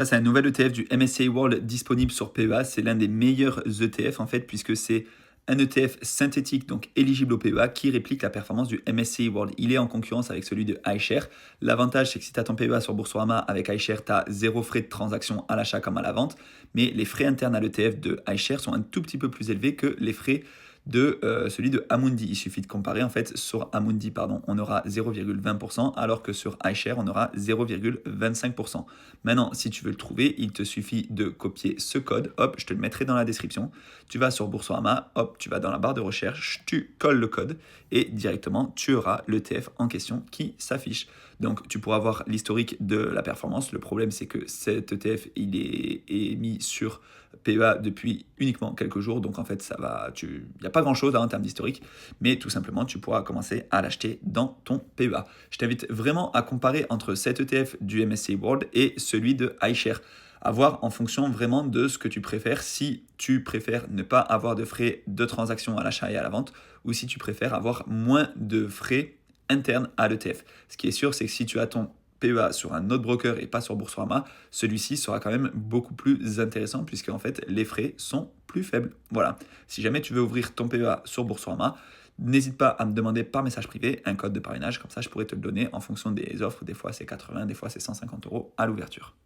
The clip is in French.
Ça, c'est un nouvel ETF du MSCI World disponible sur PEA. C'est l'un des meilleurs ETF en fait, puisque c'est un ETF synthétique, donc éligible au PEA, qui réplique la performance du MSCI World. Il est en concurrence avec celui de iShares. L'avantage, c'est que si tu as ton PEA sur Boursorama avec iShares, tu as zéro frais de transaction à l'achat comme à la vente. Mais les frais internes à l'ETF de iShares sont un tout petit peu plus élevés que les frais de celui de Amundi. Il suffit de comparer, en fait, sur Amundi, on aura 0,20%, alors que sur iShares, on aura 0,25%. Maintenant, si tu veux le trouver, il te suffit de copier ce code, hop, je te le mettrai dans la description. Tu vas sur Boursorama, hop, tu vas dans la barre de recherche, tu colles le code et directement, tu auras l'ETF en question qui s'affiche. Donc, tu pourras voir l'historique de la performance. Le problème, c'est que cet ETF, il est mis sur PEA depuis uniquement quelques jours. Donc, en fait, il n'y a pas grand-chose en termes d'historique. Mais tout simplement, tu pourras commencer à l'acheter dans ton PEA. Je t'invite vraiment à comparer entre cet ETF du MSCI World et celui de iShares. À voir en fonction vraiment de ce que tu préfères. Si tu préfères ne pas avoir de frais de transaction à l'achat et à la vente, ou si tu préfères avoir moins de frais interne à l'ETF. Ce qui est sûr, c'est que si tu as ton PEA sur un autre broker et pas sur Boursorama, celui-ci sera quand même beaucoup plus intéressant puisque en fait les frais sont plus faibles. Voilà. Si jamais tu veux ouvrir ton PEA sur Boursorama, n'hésite pas à me demander par message privé un code de parrainage, comme ça je pourrais te le donner en fonction des offres. Des fois c'est 80, des fois c'est 150 € à l'ouverture.